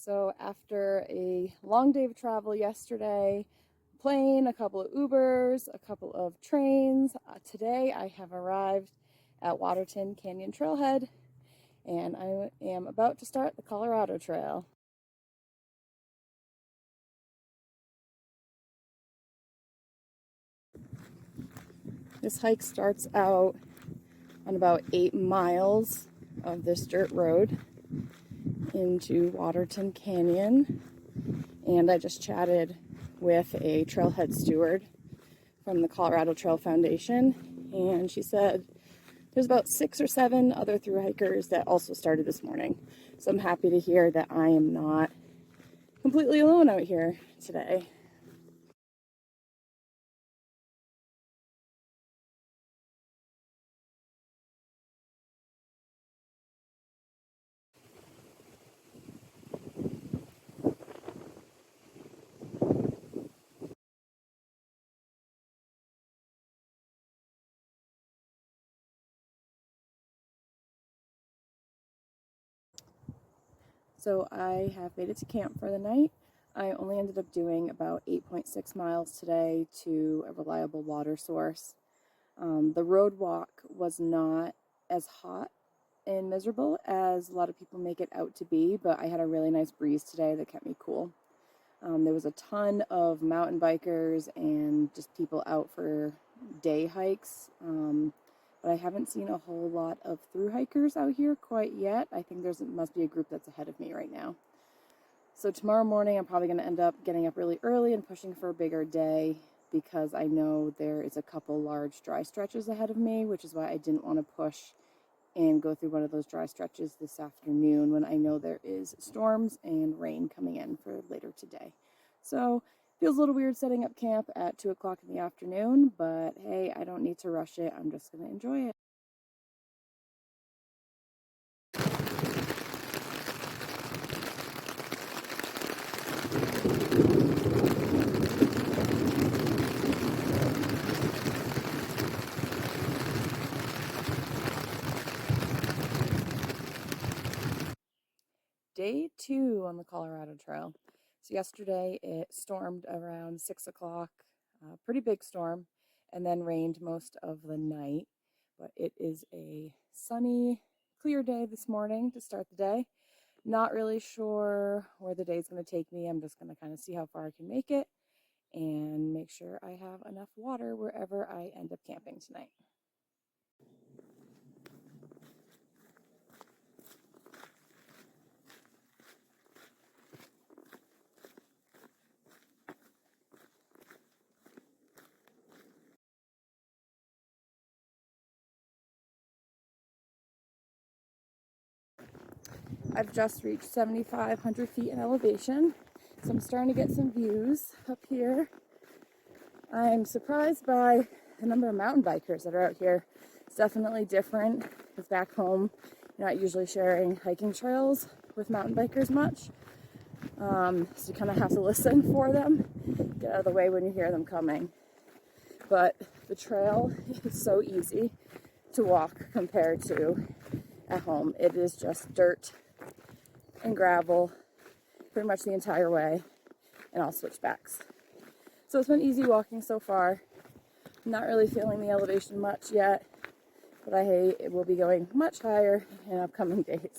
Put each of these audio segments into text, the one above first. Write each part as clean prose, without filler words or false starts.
So after a long day of travel yesterday, plane, a couple of Ubers, a couple of trains, today I have arrived at Waterton Canyon Trailhead, and I am about to start the Colorado Trail. This hike starts out on about 8 miles of this dirt road into Waterton Canyon, and I just chatted with a trailhead steward from the Colorado Trail Foundation, and she said there's about 6 or 7 other thru-hikers that also started this morning. So I'm happy to hear that I am not completely alone out here today. So I have made it to camp for the night. I only ended up doing about 8.6 miles today to a reliable water source. The road walk was not as hot and miserable as a lot of people make it out to be, but I had a really nice breeze today that kept me cool. There was a ton of mountain bikers and just people out for day hikes, but I haven't seen a whole lot of thru-hikers out here quite yet. I think must be a group that's ahead of me right now. So tomorrow morning I'm probably going to end up getting up really early and pushing for a bigger day, because I know there is a couple large dry stretches ahead of me, which is why I didn't want to push and go through one of those dry stretches this afternoon when I know there is storms and rain coming in for later today. So feels a little weird setting up camp at 2 o'clock in the afternoon, but hey, I don't need to rush it. I'm just going to enjoy it. Day 2 on the Colorado Trail. So yesterday it stormed around 6 o'clock, pretty big storm, and then rained most of the night. But it is a sunny, clear day this morning to start the day. Not really sure where the day is going to take me. I'm just going to kind of see how far I can make it and make sure I have enough water wherever I end up camping tonight. I've just reached 7,500 feet in elevation, so I'm starting to get some views up here. I'm surprised by the number of mountain bikers that are out here. It's definitely different, because back home you're not usually sharing hiking trails with mountain bikers much. So you kind of have to listen for them, get out of the way when you hear them coming. But the trail is so easy to walk compared to at home. It is just dirt and gravel pretty much the entire way, and all switchbacks. So it's been easy walking so far. I'm not really feeling the elevation much yet, but it will be going much higher in upcoming days.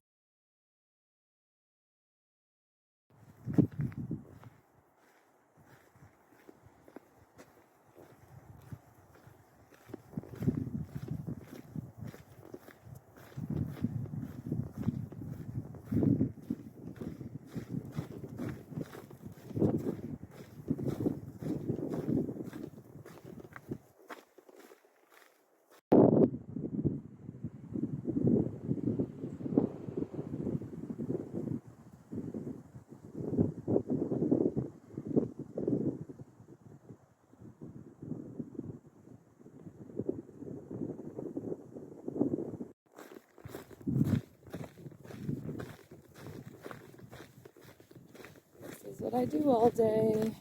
This is what I do all day.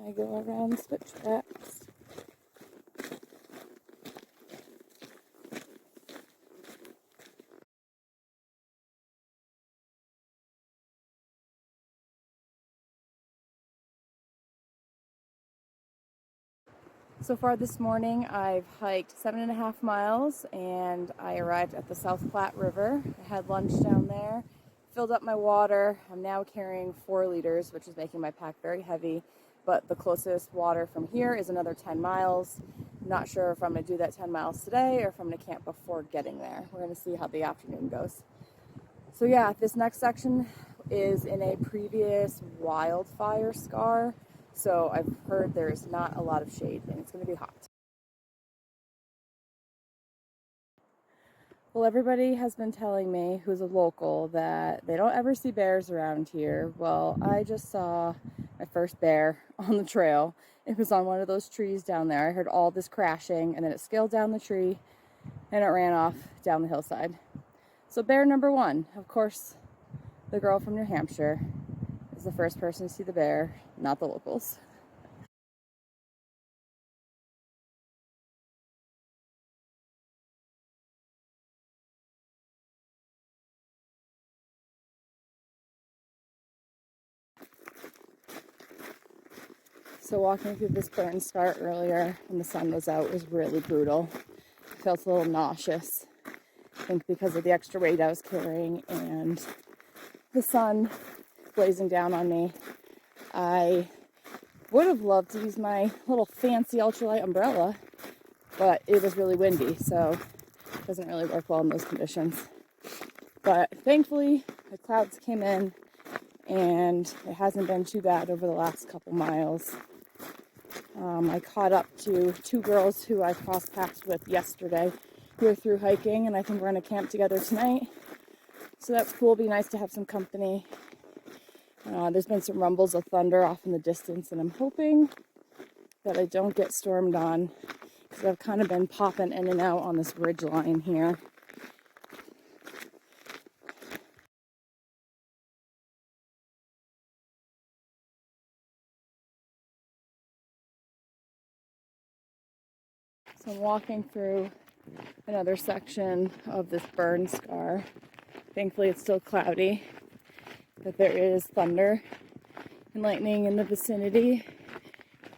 I go around switchbacks. So far this morning, I've hiked 7.5 miles and I arrived at the South Platte River. I had lunch down there, filled up my water. I'm now carrying 4 liters, which is making my pack very heavy, but the closest water from here is another 10 miles. I'm not sure if I'm going to do that 10 miles today or if I'm going to camp before getting there. We're going to see how the afternoon goes. So yeah, this next section is in a previous wildfire scar. So I've heard there's not a lot of shade and it's going to be hot. Well, everybody has been telling me, who's a local, that they don't ever see bears around here. Well, I just saw my first bear on the trail. It was on one of those trees down there. I heard all this crashing and then it scaled down the tree and it ran off down the hillside. So bear number 1, of course, the girl from New Hampshire is the first person to see the bear, not the locals. So walking through this burn scar earlier when the sun was out was really brutal. I felt a little nauseous, I think because of the extra weight I was carrying and the sun blazing down on me. I would have loved to use my little fancy ultralight umbrella, but it was really windy, so it doesn't really work well in those conditions. But thankfully, the clouds came in and it hasn't been too bad over the last couple miles. I caught up to 2 girls who I crossed paths with yesterday who are through hiking, and I think we're going to camp together tonight. So that's cool. It'll be nice to have some company. There's been some rumbles of thunder off in the distance, and I'm hoping that I don't get stormed on because I've kind of been popping in and out on this ridge line here. So I'm walking through another section of this burn scar. Thankfully it's still cloudy, but there is thunder and lightning in the vicinity,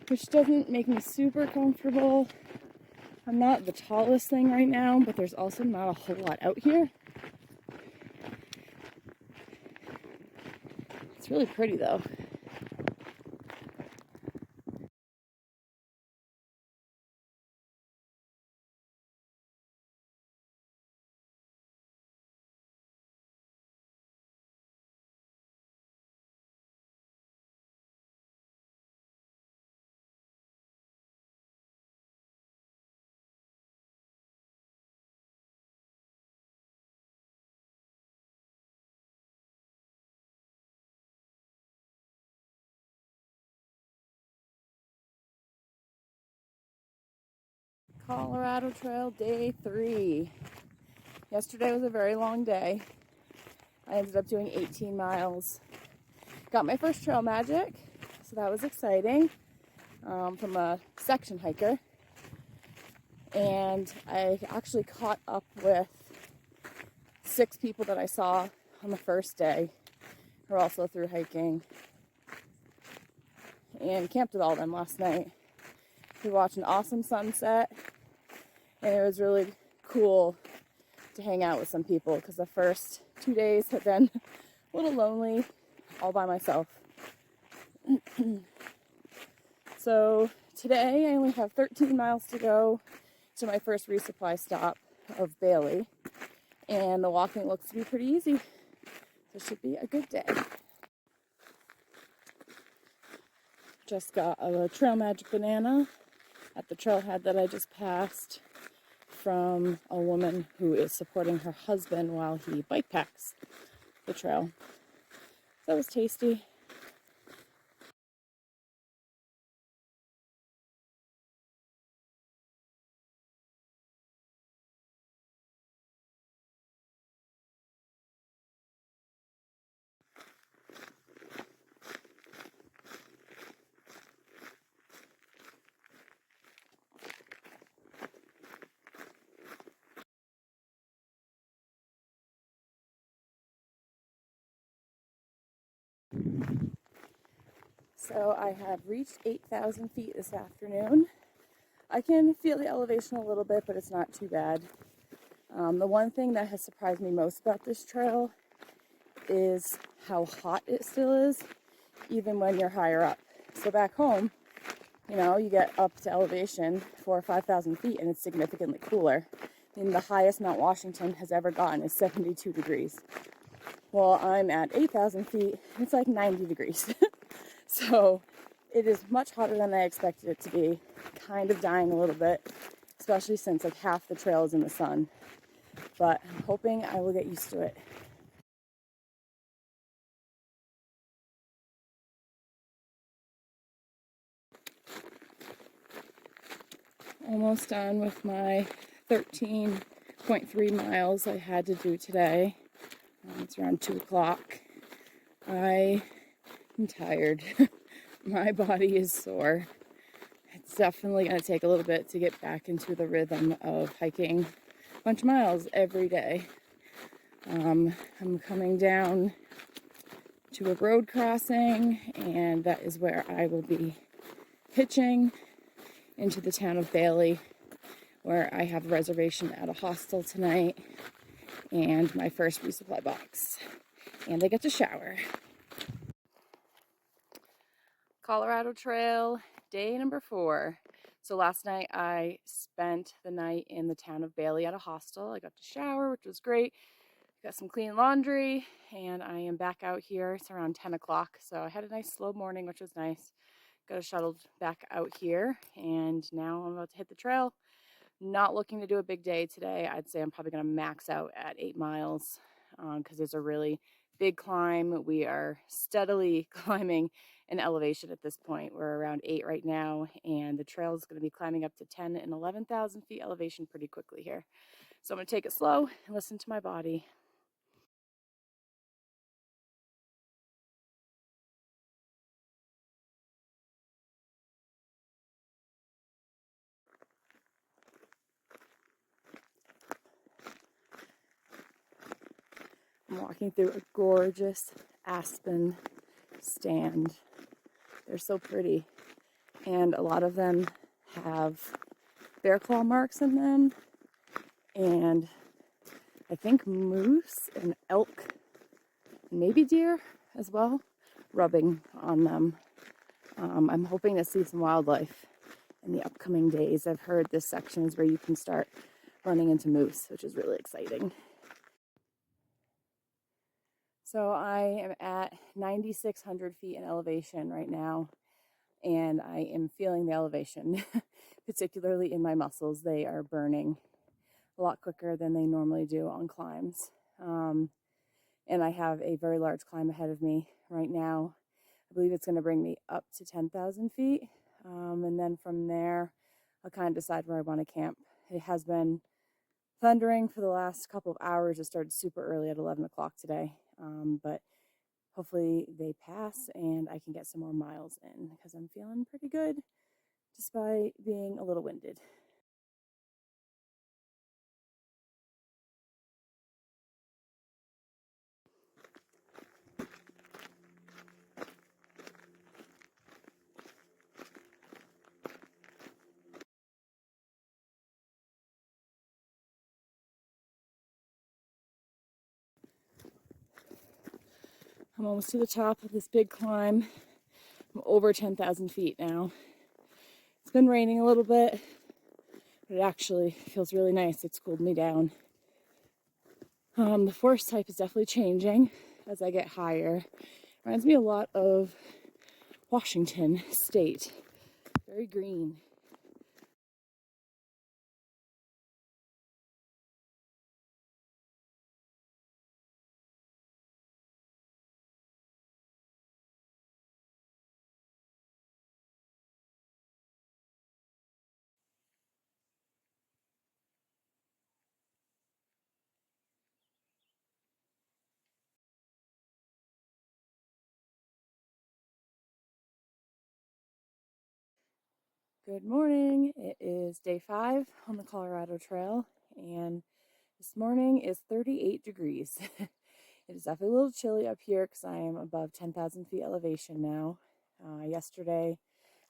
which doesn't make me super comfortable. I'm not the tallest thing right now, but there's also not a whole lot out here. It's really pretty though. Colorado Trail day 3. Yesterday was a very long day. I ended up doing 18 miles. Got my first trail magic, so that was exciting, from a section hiker. And I actually caught up with 6 people that I saw on the first day who were also through hiking, and camped with all of them last night. We watched an awesome sunset, and it was really cool to hang out with some people because the first 2 days had been a little lonely all by myself. So today I only have 13 miles to go to my first resupply stop of Bailey, and the walking looks to be pretty easy, so it should be a good day. Just got a Trail Magic banana at the trailhead that I just passed from a woman who is supporting her husband while he bike packs the trail. That was tasty. So I have reached 8,000 feet this afternoon. I can feel the elevation a little bit, but it's not too bad. The one thing that has surprised me most about this trail is how hot it still is, even when you're higher up. So back home, you know, you get up to elevation 4,000 or 5,000 feet and it's significantly cooler. I mean, the highest Mount Washington has ever gotten is 72 degrees. Well, I'm at 8,000 feet and it's like 90 degrees. So it is much hotter than I expected it to be. Kind of dying a little bit, especially since like half the trail is in the sun. But I'm hoping I will get used to it. Almost done with my 13.3 miles I had to do today. It's around 2 o'clock. I am tired. My body is sore. It's definitely going to take a little bit to get back into the rhythm of hiking a bunch of miles every day. I'm coming down to a road crossing, and that is where I will be pitching into the town of Bailey, where I have a reservation at a hostel tonight and my first resupply box. And I get to shower. Colorado Trail, day number 4. So last night I spent the night in the town of Bailey at a hostel. I got to shower, which was great. Got some clean laundry, and I am back out here. It's around 10 o'clock, so I had a nice slow morning, which was nice. Got shuttled back out here, and now I'm about to hit the trail. Not looking to do a big day today. I'd say I'm probably going to max out at 8 miles because it's a really big climb. We are steadily climbing an elevation at this point. We're around 8 right now, and the trail is going to be climbing up to 10 and 11,000 feet elevation pretty quickly here. So I'm going to take it slow and listen to my body. I'm walking through a gorgeous aspen stand. They're so pretty, and a lot of them have bear claw marks in them, and I think moose and elk, maybe deer as well, rubbing on them. I'm hoping to see some wildlife in the upcoming days. I've heard this section is where you can start running into moose, which is really exciting. So I am at 9,600 feet in elevation right now, and I am feeling the elevation, particularly in my muscles. They are burning a lot quicker than they normally do on climbs. And I have a very large climb ahead of me right now. I believe it's going to bring me up to 10,000 feet. And then from there, I'll kind of decide where I want to camp. It has been thundering for the last couple of hours. It started super early at 11 o'clock today. But hopefully they pass and I can get some more miles in because I'm feeling pretty good despite being a little winded. I'm almost to the top of this big climb. I'm over 10,000 feet now. It's been raining a little bit, but it actually feels really nice. It's cooled me down. The forest type is definitely changing as I get higher. Reminds me a lot of Washington State. Very green. Good morning. It is day 5 on the Colorado Trail, and this morning is 38 degrees. It is definitely a little chilly up here because I am above 10,000 feet elevation now. Yesterday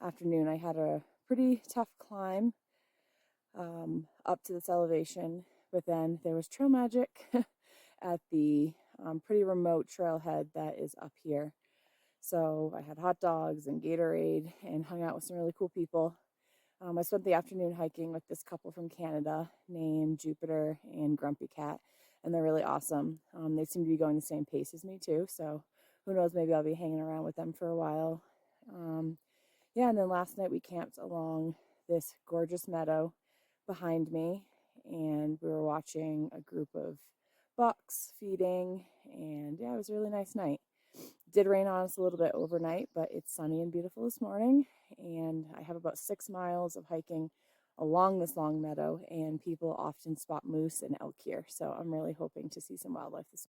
afternoon I had a pretty tough climb up to this elevation, but then there was trail magic at the pretty remote trailhead that is up here. So I had hot dogs and Gatorade and hung out with some really cool people. I spent the afternoon hiking with this couple from Canada named Jupiter and Grumpy Cat, and they're really awesome. They seem to be going the same pace as me too, so who knows, maybe I'll be hanging around with them for a while. Yeah, and then last night we camped along this gorgeous meadow behind me, and we were watching a group of bucks feeding, and yeah, it was a really nice night. It did rain on us a little bit overnight, but it's sunny and beautiful this morning, and I have about 6 miles of hiking along this long meadow, and people often spot moose and elk here, so I'm really hoping to see some wildlife this.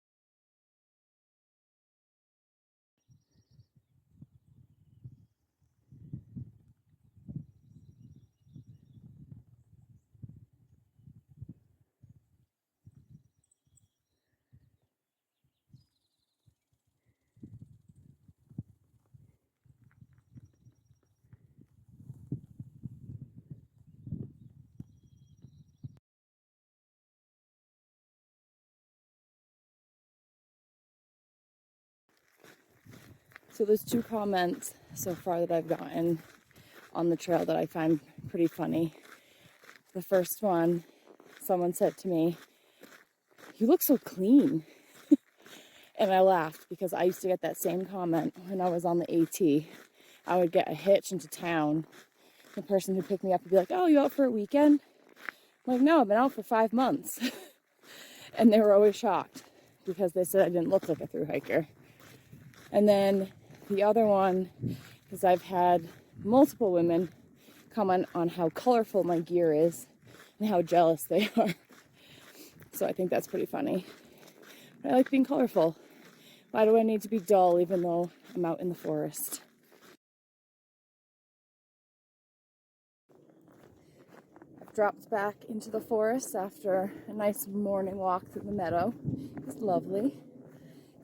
So there's 2 comments so far that I've gotten on the trail that I find pretty funny. The first one, someone said to me, "You look so clean." And I laughed because I used to get that same comment when I was on the AT. I would get a hitch into town. The person who picked me up would be like, "Oh, you out for a weekend?" I'm like, "No, I've been out for 5 months." And they were always shocked because they said I didn't look like a thru hiker. And then the other one is I've had multiple women comment on how colorful my gear is and how jealous they are. So I think that's pretty funny. I like being colorful. Why do I need to be dull even though I'm out in the forest? I've dropped back into the forest after a nice morning walk through the meadow. It was lovely.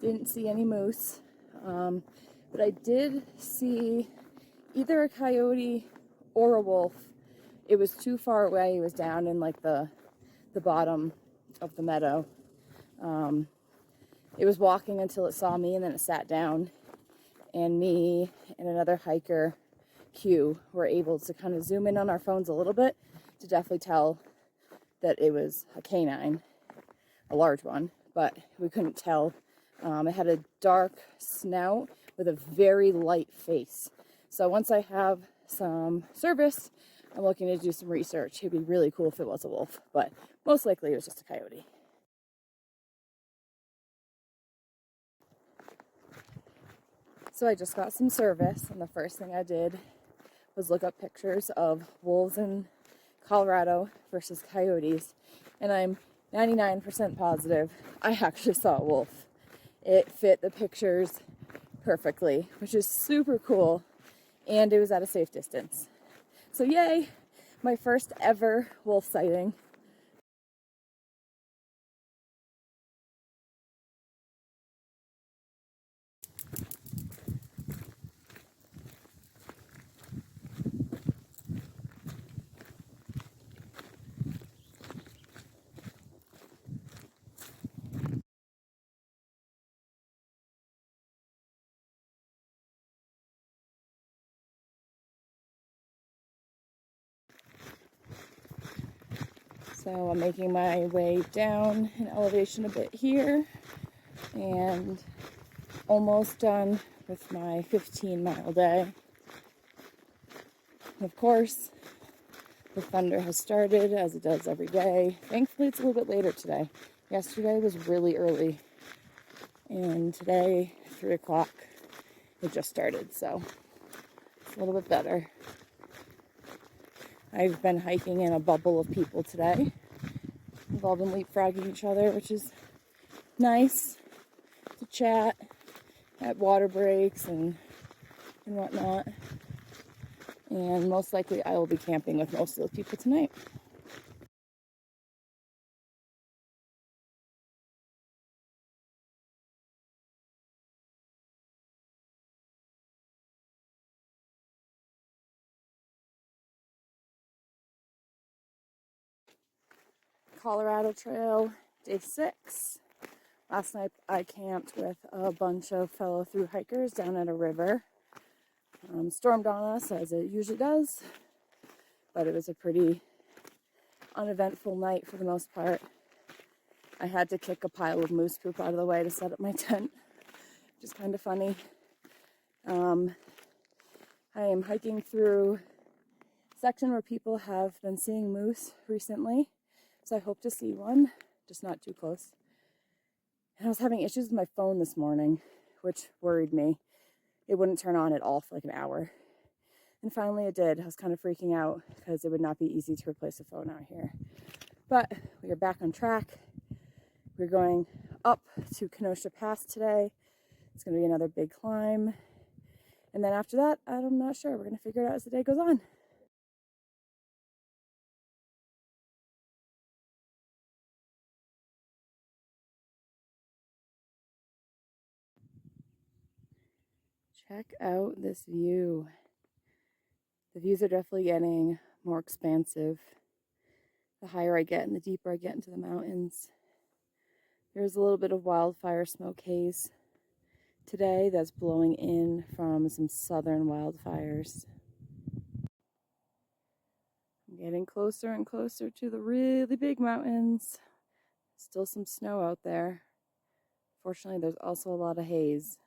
Didn't see any moose, but I did see either a coyote or a wolf. It was too far away. It was down in like the bottom of the meadow. It was walking until it saw me, and then it sat down, and me and another hiker, Q, were able to kind of zoom in on our phones a little bit to definitely tell that it was a canine, a large one, but we couldn't tell. It had a dark snout with a very light face. So once I have some service, I'm looking to do some research. It'd be really cool if it was a wolf, but most likely it was just a coyote. So I just got some service, and the first thing I did was look up pictures of wolves in Colorado versus coyotes, and I'm 99% positive I actually saw a wolf. It fit the pictures perfectly, which is super cool, and it was at a safe distance. So yay, my first ever wolf sighting. So I'm making my way down in elevation a bit here, and almost done with my 15-mile day. Of course, the thunder has started, as it does every day. Thankfully, it's a little bit later today. Yesterday was really early, and today, 3 o'clock, it just started, so it's a little bit better. I've been hiking in a bubble of people today. We've all been leapfrogging each other, which is nice to chat at water breaks and whatnot. And most likely I will be camping with most of those people tonight. Colorado Trail, day 6. Last night I camped with a bunch of fellow thru-hikers down at a river. Stormed on us as it usually does, but it was a pretty uneventful night for the most part. I had to kick a pile of moose poop out of the way to set up my tent, which is kind of funny. I am hiking through a section where people have been seeing moose recently, so I hope to see one, just not too close. And I was having issues with my phone this morning, which worried me. It wouldn't turn on at all for like an hour. And finally it did. I was kind of freaking out because it would not be easy to replace a phone out here. But we are back on track. We're going up to Kenosha Pass today. It's going to be another big climb. And then after that, I'm not sure. We're going to figure it out as the day goes on. Check out this view. The views are definitely getting more expansive the higher I get and the deeper I get into the mountains. There's a little bit of wildfire smoke haze today that's blowing in from some southern wildfires. I'm getting closer and closer to the really big mountains. Still some snow out there. Fortunately, there's also a lot of haze.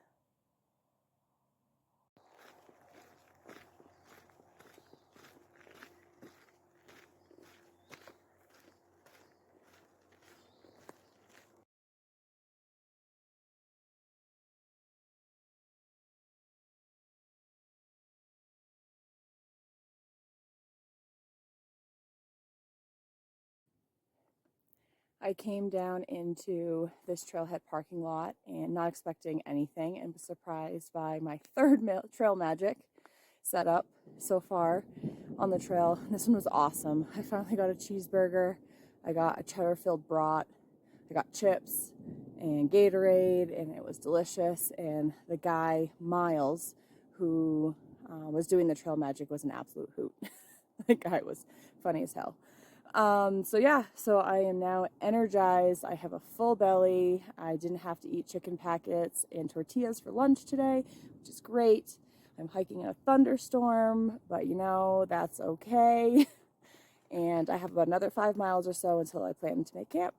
I came down into this trailhead parking lot and not expecting anything and was surprised by my third trail magic setup so far on the trail. This one was awesome. I finally got a cheeseburger. I got a cheddar-filled brat. I got chips and Gatorade, and it was delicious. And the guy, Miles, who was doing the trail magic was an absolute hoot. The guy was funny as hell. So I am now energized. I have a full belly. I didn't have to eat chicken packets and tortillas for lunch today, which is great. I'm hiking in a thunderstorm, but you know, that's okay. And I have about another 5 miles or so until I plan to make camp.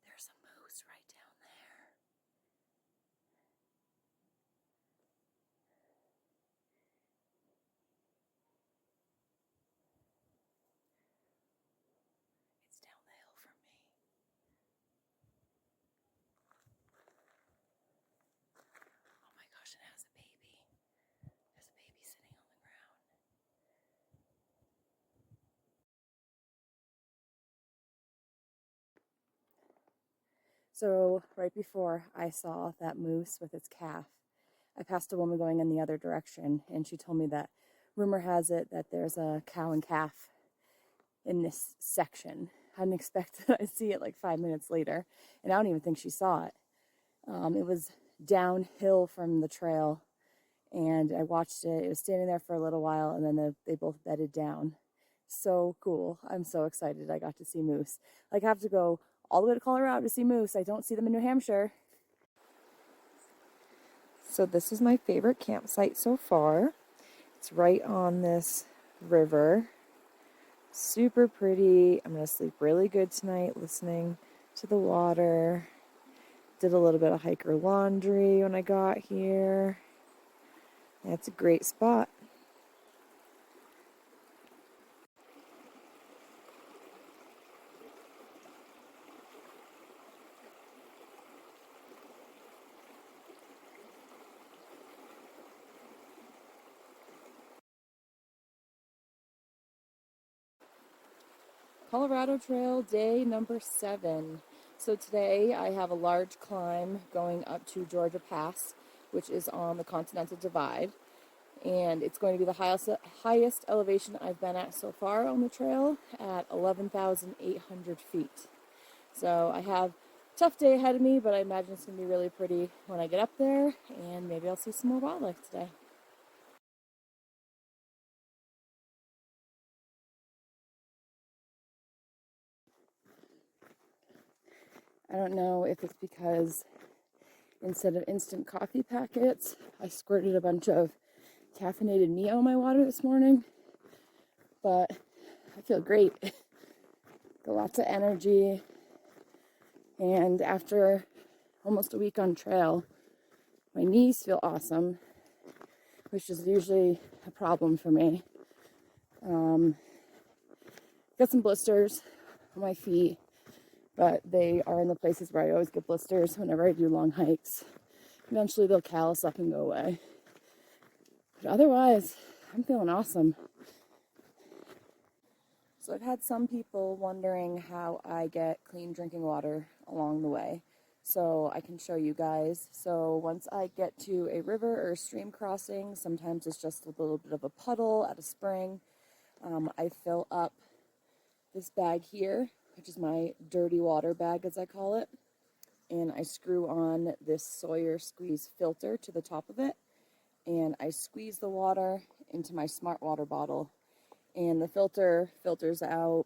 There's a moose right down there. It's down the hill from me. Oh my gosh, it has a baby. There's a baby sitting on the ground. So right before I saw that moose with its calf, I passed a woman going in the other direction, and she told me that rumor has it that there's a cow and calf in this section. I didn't expect that I'd see it like 5 minutes later, and I don't even think she saw it. It was downhill from the trail, and I watched it. It was standing there for a little while, and then they both bedded down. So cool. I'm so excited I got to see moose. Like, I have to go all the way to Colorado to see moose. I don't see them in New Hampshire. So this is my favorite campsite so far. It's right on this river. Super pretty. I'm going to sleep really good tonight listening to the water. Did a little bit of hiker laundry when I got here. That's a great spot. Colorado Trail day number 7. So today I have a large climb going up to Georgia Pass, which is on the Continental Divide. And it's going to be the highest elevation I've been at so far on the trail at 11,800 feet. So I have a tough day ahead of me, but I imagine it's going to be really pretty when I get up there, and maybe I'll see some more wildlife today. I don't know if it's because instead of instant coffee packets, I squirted a bunch of caffeinated Mio in my water this morning, but I feel great. Got lots of energy, and after almost a week on trail, my knees feel awesome, which is usually a problem for me. Got some blisters on my feet, but they are in the places where I always get blisters whenever I do long hikes. Eventually they'll callus up and go away. But otherwise, I'm feeling awesome. So I've had some people wondering how I get clean drinking water along the way. So I can show you guys. So once I get to a river or a stream crossing, sometimes it's just a little bit of a puddle at a spring, I fill up this bag here, which is my dirty water bag as I call it, and I screw on this Sawyer squeeze filter to the top of it, and I squeeze the water into my Smart Water bottle, and the filter filters out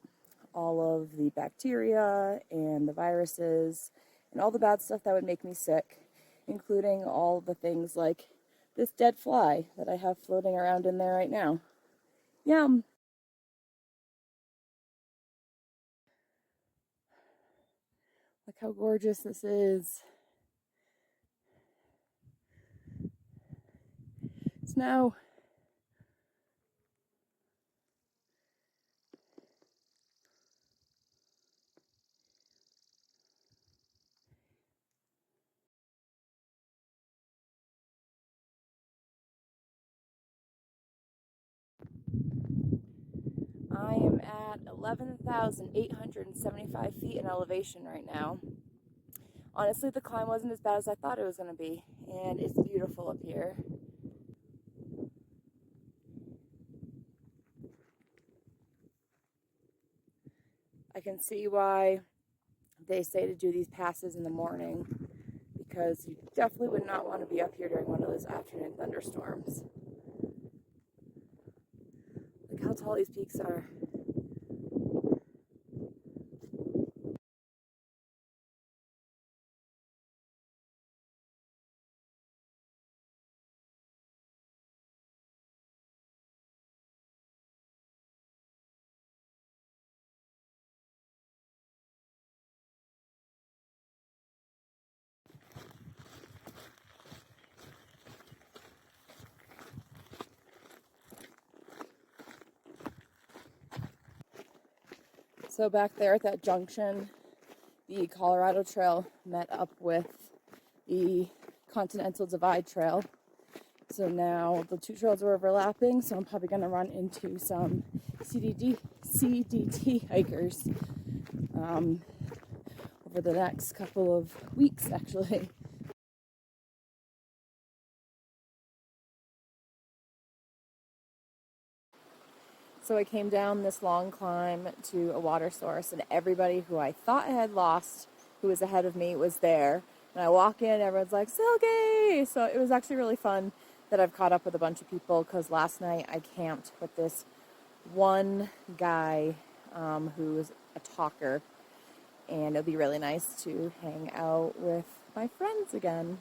all of the bacteria and the viruses and all the bad stuff that would make me sick, including all the things like this dead fly that I have floating around in there right now. Yum! Look how gorgeous this is. Snow. I am at 11,875 feet in elevation right now. Honestly, the climb wasn't as bad as I thought it was going to be, and it's beautiful up here. I can see why they say to do these passes in the morning, because you definitely would not want to be up here during one of those afternoon thunderstorms. Look how tall these peaks are. So back there at that junction, the Colorado Trail met up with the Continental Divide Trail. So now the two trails are overlapping, so I'm probably going to run into some CDT hikers over the next couple of weeks, actually. So I came down this long climb to a water source, and everybody who I thought I had lost, who was ahead of me, was there. And I walk in, everyone's like, Silky! So it was actually really fun that I've caught up with a bunch of people, because last night I camped with this one guy who was a talker, and it'll be really nice to hang out with my friends again.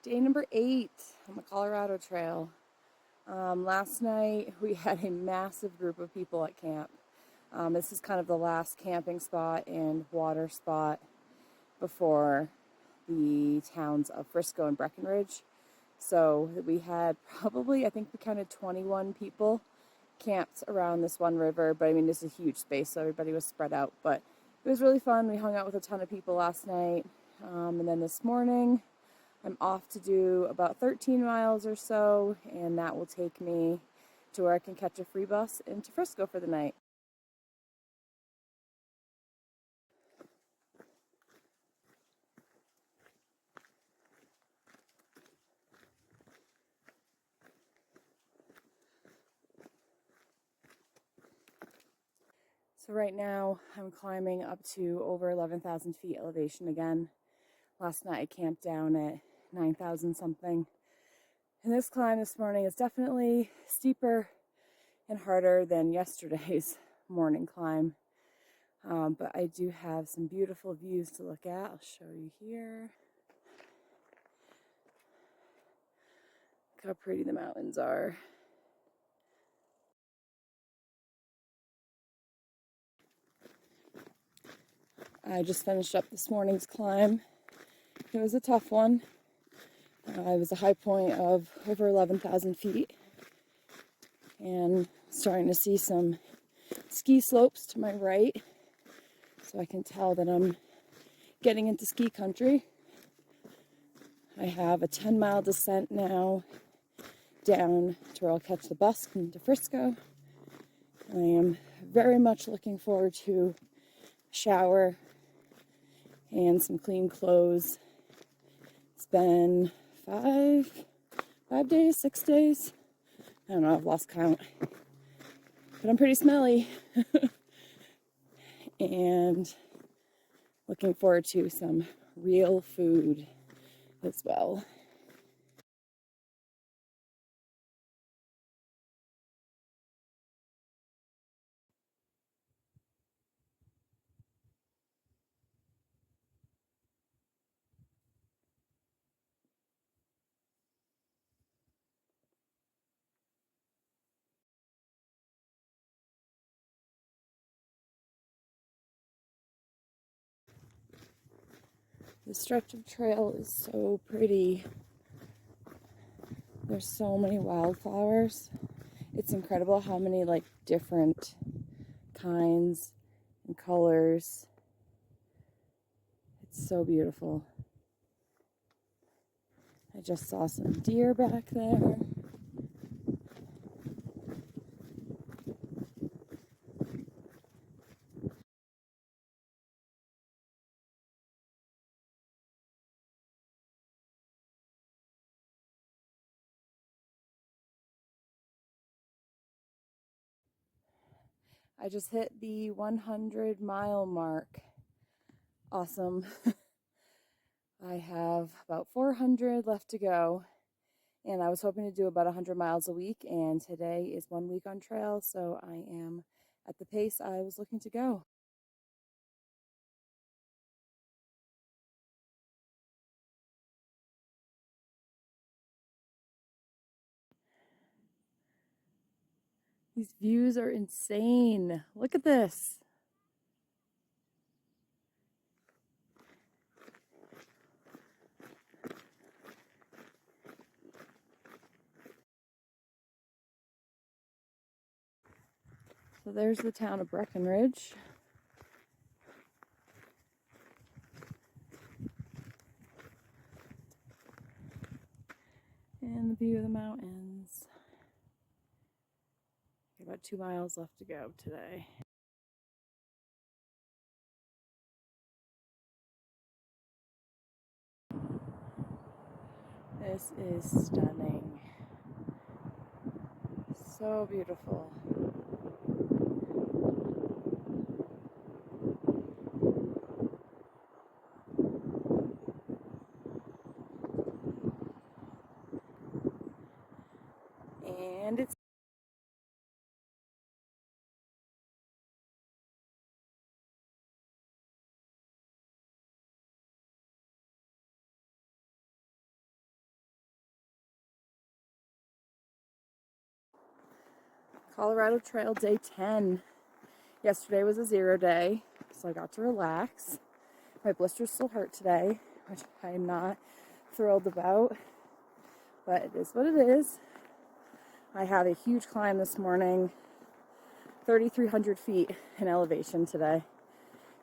Day number 8 on the Colorado Trail. Last night we had a massive group of people at camp. This is kind of the last camping spot and water spot before the towns of Frisco and Breckenridge. So we had probably, I think we counted 21 people camped around this one river, but I mean, this is a huge space, so everybody was spread out, but it was really fun. We hung out with a ton of people last night, and then this morning I'm off to do about 13 miles or so, and that will take me to where I can catch a free bus into Frisco for the night. So right now I'm climbing up to over 11,000 feet elevation again. Last night I camped down at 9,000 something. And this climb this morning is definitely steeper and harder than yesterday's morning climb. But I do have some beautiful views to look at. I'll show you here. Look how pretty the mountains are. I just finished up this morning's climb. It was a tough one. It was a high point of over 11,000 feet. And starting to see some ski slopes to my right. So I can tell that I'm getting into ski country. I have a 10-mile descent now down to where I'll catch the bus into Frisco. I am very much looking forward to a shower and some clean clothes. It's been 5 days, 6 days. I don't know, I've lost count. But I'm pretty smelly. And looking forward to some real food as well. The stretch of trail is so pretty. There's so many wildflowers. It's incredible how many like different kinds and colors. It's so beautiful. I just saw some deer back there. I just hit the 100-mile mark. Awesome. I have about 400 left to go, and I was hoping to do about 100 miles a week, and today is 1 week on trail, so I am at the pace I was looking to go. These views are insane. Look at this. So there's the town of Breckenridge. And the view of the mountains. About 2 miles left to go today. This is stunning. So beautiful. And it's Colorado Trail Day 10. Yesterday was a 0 day, so I got to relax. My blisters still hurt today, which I'm not thrilled about, but it is what it is. I have a huge climb this morning, 3,300 feet in elevation today,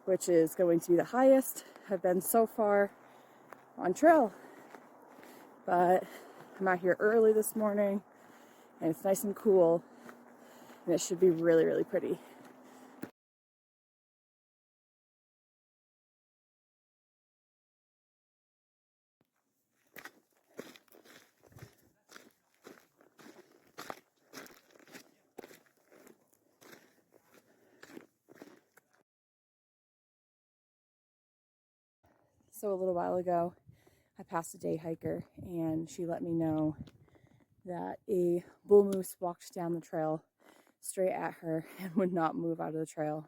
which is going to be the highest I've been so far on trail. but I'm out here early this morning and it's nice and cool and it should be really, really pretty. So a little while ago, I passed a day hiker and she let me know that a bull moose walked down the trail straight at her and would not move out of the trail.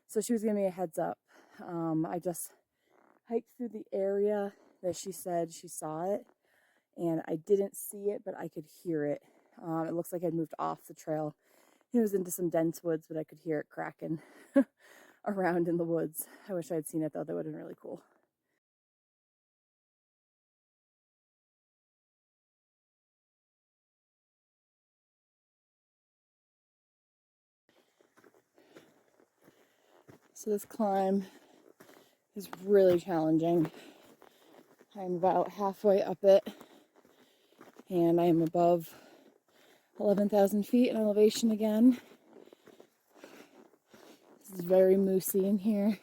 So she was giving me a heads up. I just hiked through the area that she said she saw it, and I didn't see it, but I could hear it. It looks like I'd moved off the trail. It was into some dense woods, but I could hear it cracking around in the woods. I wish I'd seen it though, that would have been really cool. So this climb is really challenging. I'm about halfway up it and I am above 11,000 feet in elevation again. This is very moosey in here.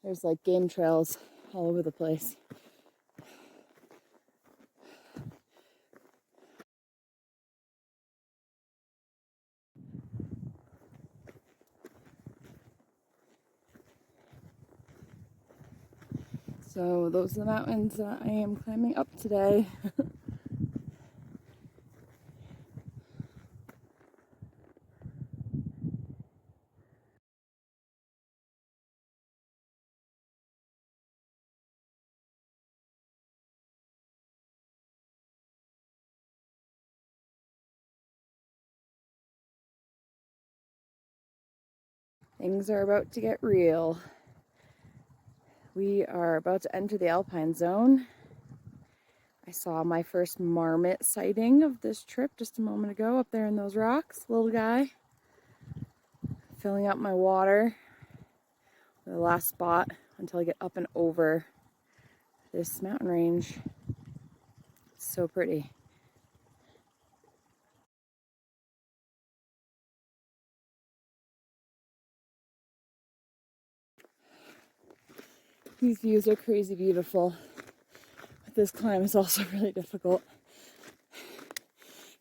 There's like game trails all over the place. So those are the mountains that I am climbing up today. Things are about to get real. We are about to enter the Alpine zone. I saw my first marmot sighting of this trip just a moment ago up there in those rocks. Little guy. Filling up my water. The last spot until I get up and over this mountain range. It's so pretty. These views are crazy beautiful, but this climb is also really difficult.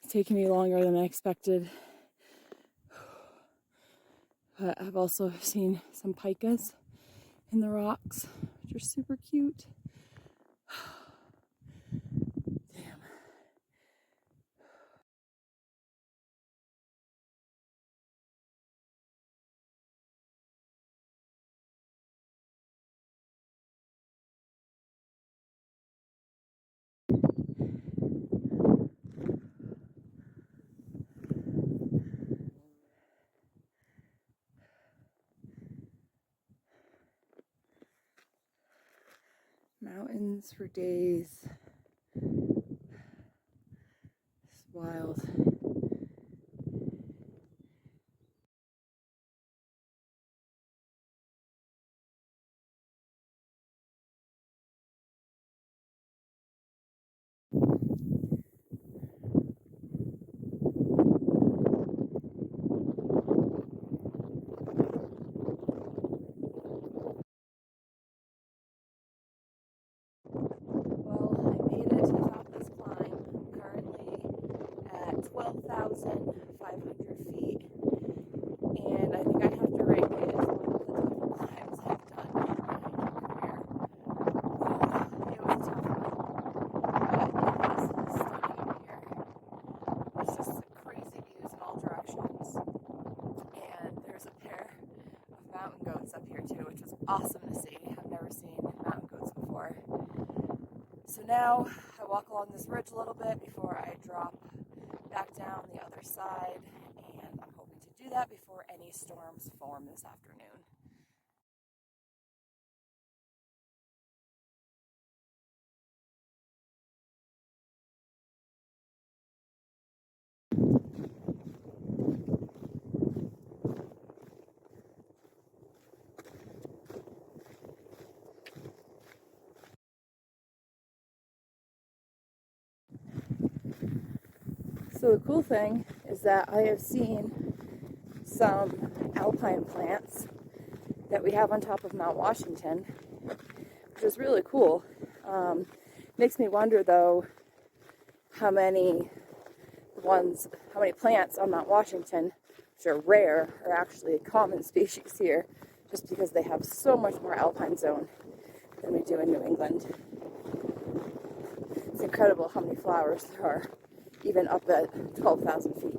It's taking me longer than I expected. But I've also seen some pikas in the rocks, which are super cute. Damn. Mountains for days. It's wild. Well, I made it to the top of this climb. I'm currently at 12,500 feet. And I think I'd have to rank it as one of the tougher climbs I've done in my career. It was a tough one, but it is stunning up here. It's just crazy views in all directions. And there's a pair of mountain goats up here too, which was awesome to see. I've never seen mountain goats before. So now I walk along this ridge a little bit before I drop back down the other side, and I'm hoping to do that before any storms form this afternoon. So the cool thing is that I have seen some alpine plants that we have on top of Mount Washington, which is really cool. Makes me wonder though how many plants on Mount Washington, which are rare, are actually a common species here, just because they have so much more alpine zone than we do in New England. It's incredible how many flowers there are, even up at 12,000 feet.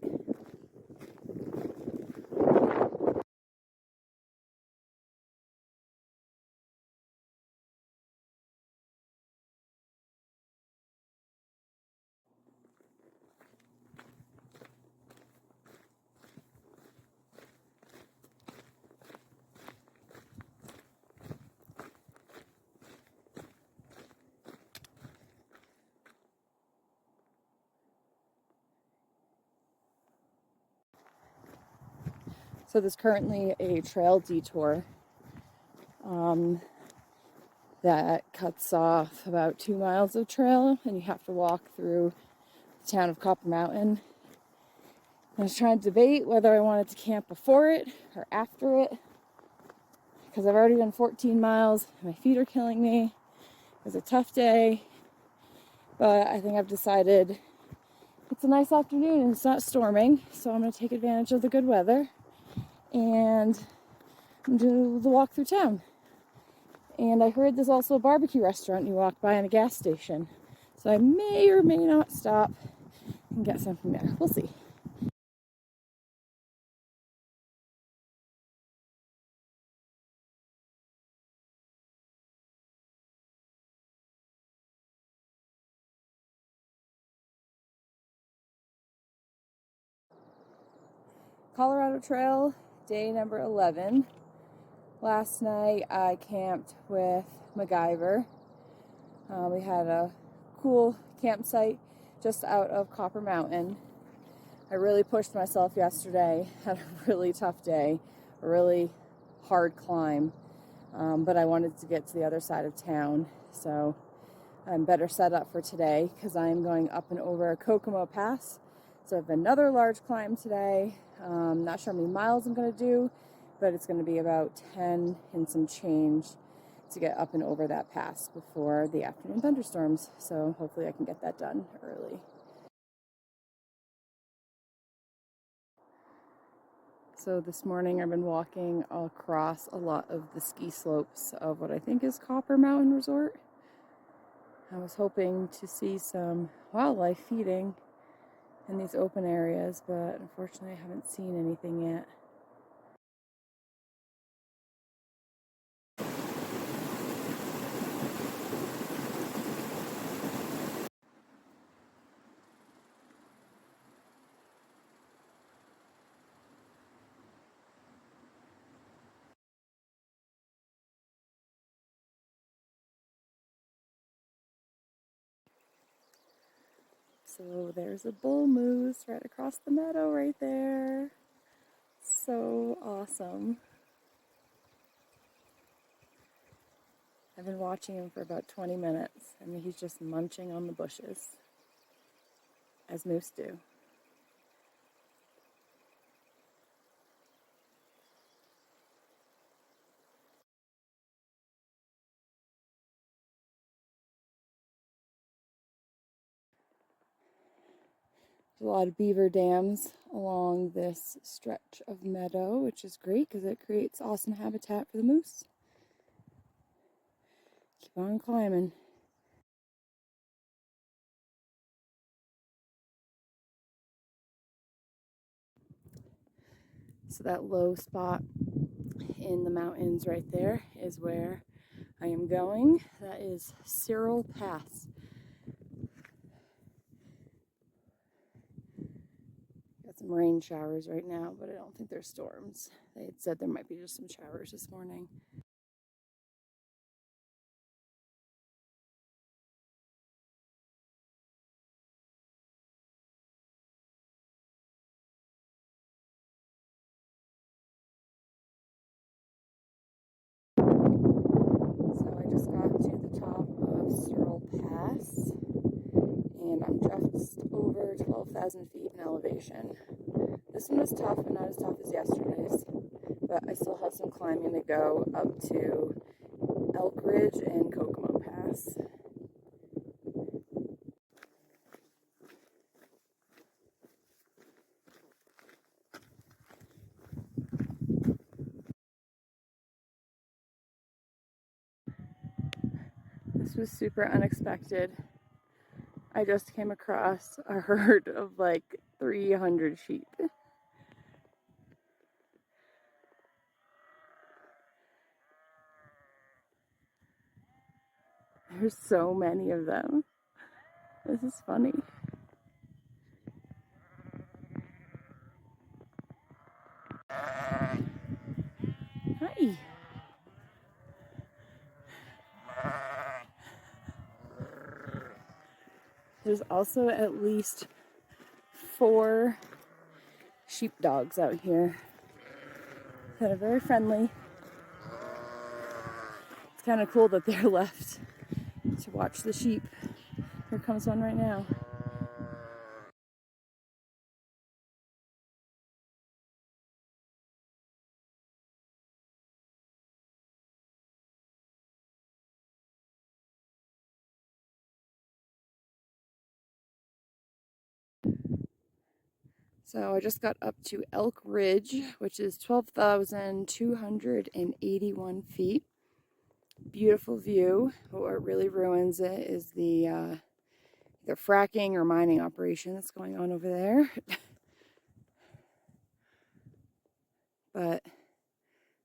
So there's currently a trail detour that cuts off about 2 miles of trail, and you have to walk through the town of Copper Mountain. I was trying to debate whether I wanted to camp before it or after it, because I've already done 14 miles. My feet are killing me. It was a tough day, but I think I've decided it's a nice afternoon and it's not storming, so I'm going to take advantage of the good weather and do the walk through town. And I heard there's also a barbecue restaurant you walk by and a gas station, so I may or may not stop and get something there. We'll see. Colorado Trail, day number 11. Last night I camped with MacGyver. We had a cool campsite just out of Copper Mountain. I really pushed myself yesterday, had a really tough day, a really hard climb, but I wanted to get to the other side of town, so I'm better set up for today because I'm going up and over Kokomo Pass. So I have another large climb today. Not sure how many miles I'm going to do, but it's going to be about 10 and some change to get up and over that pass before the afternoon thunderstorms. So hopefully I can get that done early. So this morning I've been walking across a lot of the ski slopes of what I think is Copper Mountain Resort. I was hoping to see some wildlife feeding in these open areas, but unfortunately I haven't seen anything yet. So there's a bull moose right across the meadow right there. So awesome. I've been watching him for about 20 minutes, and he's just munching on the bushes, as moose do. There's a lot of beaver dams along this stretch of meadow, which is great because it creates awesome habitat for the moose. Keep on climbing. So that low spot in the mountains right there is where I am going. That is Cyril Pass. Got some rain showers right now, but I don't think there's storms. They had said there might be just some showers this morning. So I just got to the top of Cyril Pass, and I'm just over 12,000 feet now. elevation. This one was tough, but not as tough as yesterday's, but I still have some climbing to go up to Elk Ridge and Kokomo Pass. This was super unexpected. I just came across a herd of like 300 sheep. There's so many of them. This is funny. Hi. There's also at least 4 sheepdogs out here that are very friendly. It's kind of cool that they're left to watch the sheep. Here comes one right now. So I just got up to Elk Ridge, which is 12,281 feet. Beautiful view. But what really ruins it is the either fracking or mining operation that's going on over there. But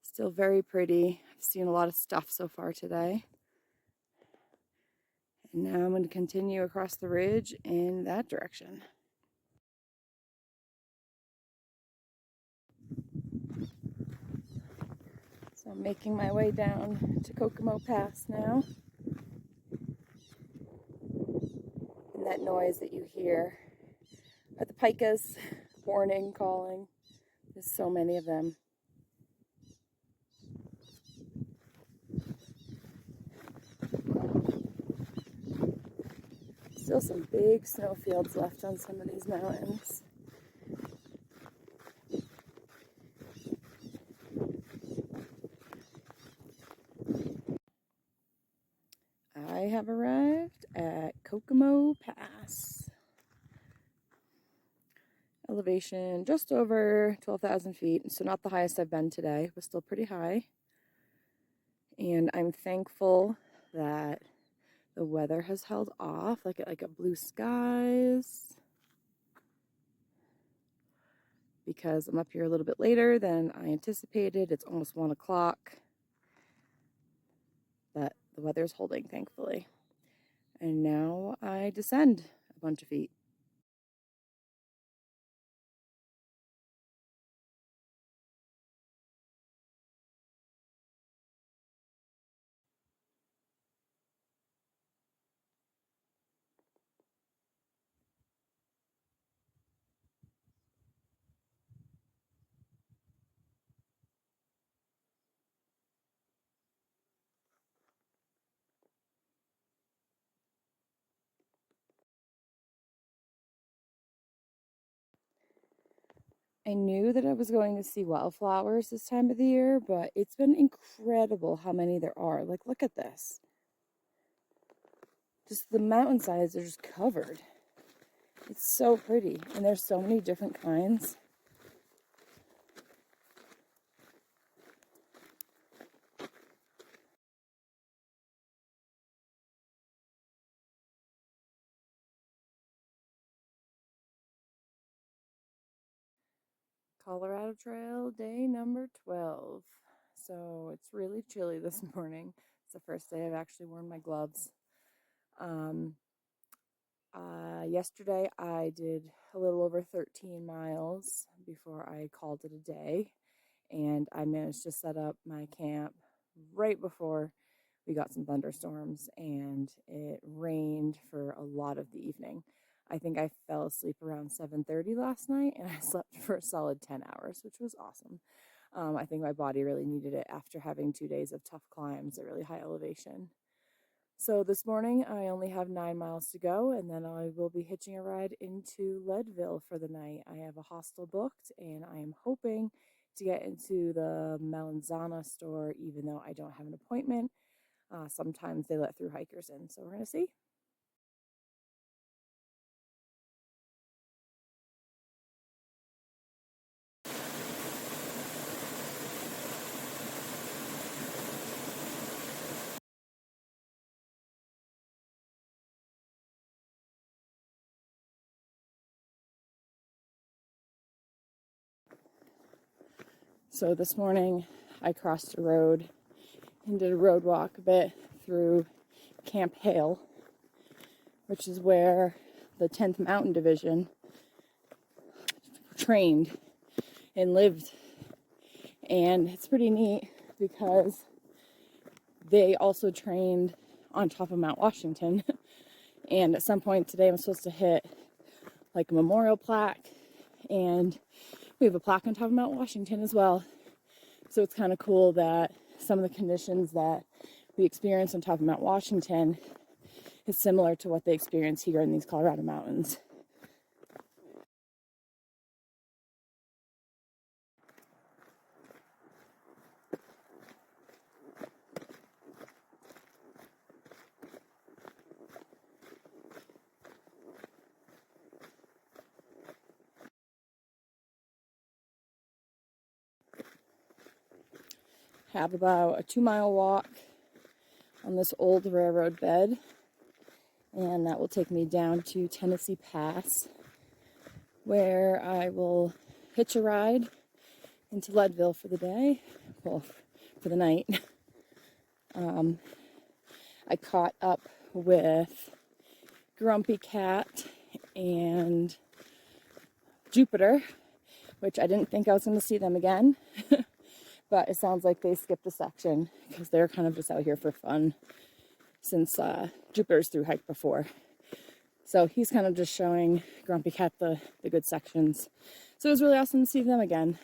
still very pretty. I've seen a lot of stuff so far today. And now I'm going to continue across the ridge in that direction. So I'm making my way down to Kokomo Pass now. And that noise that you hear are the pikas warning, calling. There's so many of them. Still some big snowfields left on some of these mountains. I have arrived at Kokomo Pass. Elevation just over 12,000 feet, so not the highest I've been today, but still pretty high. And I'm thankful that the weather has held off, like a blue skies, because I'm up here a little bit later than I anticipated. It's almost 1 o'clock, but the weather's holding, thankfully. And now I descend a bunch of feet. I knew that I was going to see wildflowers this time of the year, but it's been incredible how many there are. Like, look at this. Just the mountainsides are just covered. It's so pretty, and there's so many different kinds. Colorado Trail, day number 12. So it's really chilly this morning. It's the first day I've actually worn my gloves. Yesterday I did a little over 13 miles before I called it a day, and I managed to set up my camp right before we got some thunderstorms, and it rained for a lot of the evening. I think I fell asleep around 7:30 last night, and I slept for a solid 10 hours, which was awesome. I think my body really needed it after having 2 days of tough climbs at really high elevation. So this morning I only have 9 miles to go, and then I will be hitching a ride into Leadville for the night. I have a hostel booked, and I am hoping to get into the Melanzana store even though I don't have an appointment. Sometimes they let through hikers in, so we're going to see. So this morning I crossed a road and did a road walk a bit through Camp Hale, which is where the 10th Mountain Division trained and lived. And it's pretty neat because they also trained on top of Mount Washington. And at some point today I'm supposed to hit like a memorial plaque, and we have a plaque on top of Mount Washington as well. So it's kind of cool that some of the conditions that we experience on top of Mount Washington is similar to what they experience here in these Colorado mountains. Have about a 2-mile walk on this old railroad bed, and that will take me down to Tennessee Pass, where I will hitch a ride into Leadville for the day, well, for the night. I caught up with Grumpy Cat and Jupiter, which I didn't think I was going to see them again. But it sounds like they skipped a section because they're kind of just out here for fun since Jupiter's Thru-Hike before. So he's kind of just showing Grumpy Cat the good sections. So it was really awesome to see them again.